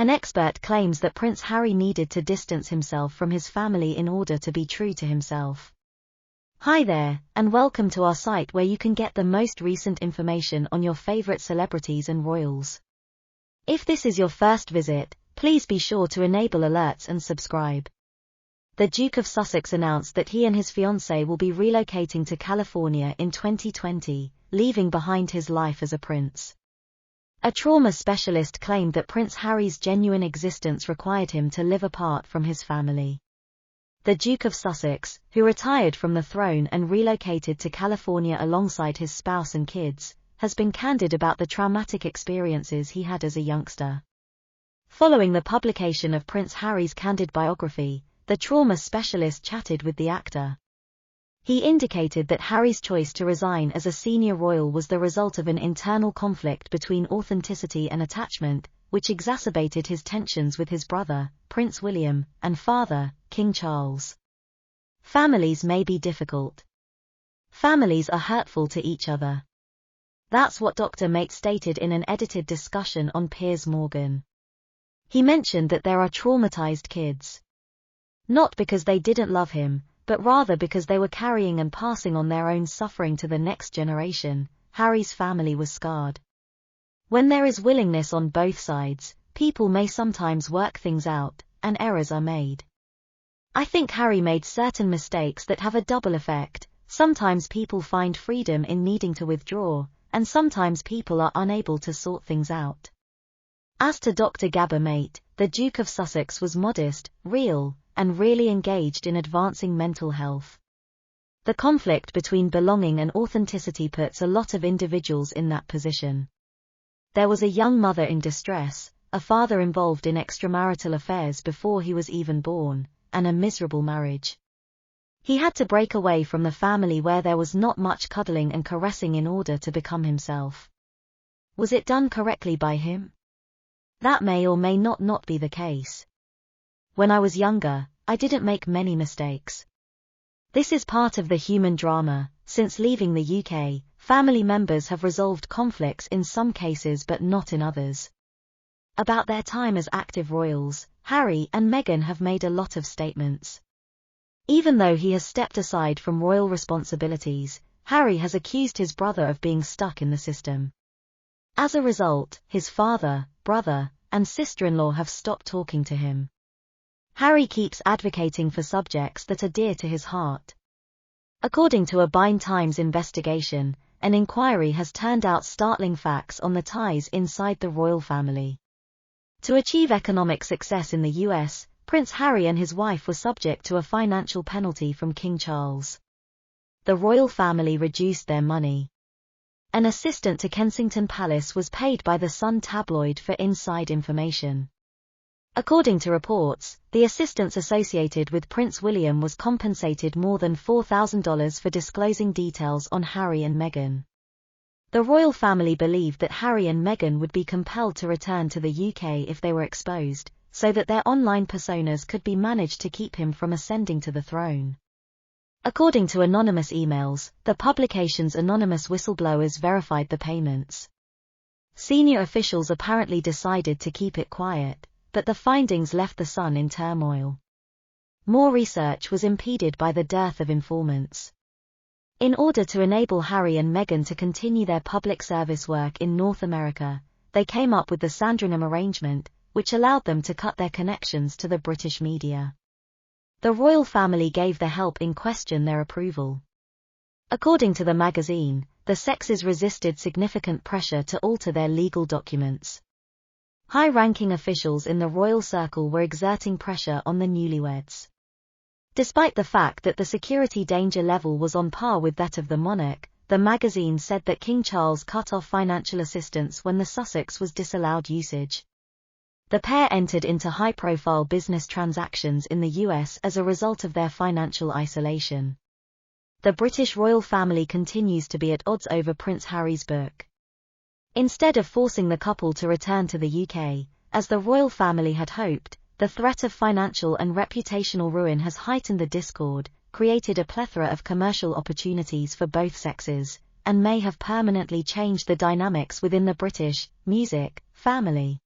An expert claims that Prince Harry needed to distance himself from his family in order to be true to himself. Hi there, and welcome to our site where you can get the most recent information on your favorite celebrities and royals. If this is your first visit, please be sure to enable alerts and subscribe. The Duke of Sussex announced that he and his fiancée will be relocating to California in 2020, leaving behind his life as a prince. A trauma specialist claimed that Prince Harry's genuine existence required him to live apart from his family. The Duke of Sussex, who retired from the throne and relocated to California alongside his spouse and kids, has been candid about the traumatic experiences he had as a youngster. Following the publication of Prince Harry's candid biography, the trauma specialist chatted with the actor. He indicated that Harry's choice to resign as a senior royal was the result of an internal conflict between authenticity and attachment, which exacerbated his tensions with his brother, Prince William, and father, King Charles. Families may be difficult. Families are hurtful to each other. That's what Dr. Mate stated in an edited discussion on Piers Morgan. He mentioned that there are traumatized kids. Not because they didn't love him, but rather because they were carrying and passing on their own suffering to the next generation. Harry's family was scarred. When there is willingness on both sides, people may sometimes work things out, and errors are made. I think Harry made certain mistakes that have a double effect. Sometimes people find freedom in needing to withdraw, and sometimes people are unable to sort things out. As to Dr. Gabor Mate, the Duke of Sussex was modest, real, and really engaged in advancing mental health. The conflict between belonging and authenticity puts a lot of individuals in that position. There was a young mother in distress, a father involved in extramarital affairs before he was even born, and a miserable marriage. He had to break away from the family where there was not much cuddling and caressing in order to become himself. Was it done correctly by him? That may or may not be the case. When I was younger, I didn't make many mistakes. This is part of the human drama. Since leaving the UK, family members have resolved conflicts in some cases but not in others. About their time as active royals, Harry and Meghan have made a lot of statements. Even though he has stepped aside from royal responsibilities, Harry has accused his brother of being stuck in the system. As a result, his father, brother, and sister-in-law have stopped talking to him. Harry keeps advocating for subjects that are dear to his heart. According to a Bind Times investigation, an inquiry has turned out startling facts on the ties inside the royal family. To achieve economic success in the US, Prince Harry and his wife were subject to a financial penalty from King Charles. The royal family reduced their money. An assistant to Kensington Palace was paid by the Sun tabloid for inside information. According to reports, the assistants associated with Prince William was compensated more than $4,000 for disclosing details on Harry and Meghan. The royal family believed that Harry and Meghan would be compelled to return to the UK if they were exposed, so that their online personas could be managed to keep him from ascending to the throne. According to anonymous emails, the publication's anonymous whistleblowers verified the payments. Senior officials apparently decided to keep it quiet, but the findings left the Sun in turmoil. More research was impeded by the dearth of informants. In order to enable Harry and Meghan to continue their public service work in North America, they came up with the Sandringham arrangement, which allowed them to cut their connections to the British media. The royal family gave the help in question their approval. According to the magazine, the sexes resisted significant pressure to alter their legal documents. High-ranking officials in the royal circle were exerting pressure on the newlyweds. Despite the fact that the security danger level was on par with that of the monarch, the magazine said that King Charles cut off financial assistance when the Sussex was disallowed usage. The pair entered into high-profile business transactions in the US as a result of their financial isolation. The British royal family continues to be at odds over Prince Harry's book. Instead of forcing the couple to return to the UK, as the royal family had hoped, the threat of financial and reputational ruin has heightened the discord, created a plethora of commercial opportunities for both sexes, and may have permanently changed the dynamics within the British music family.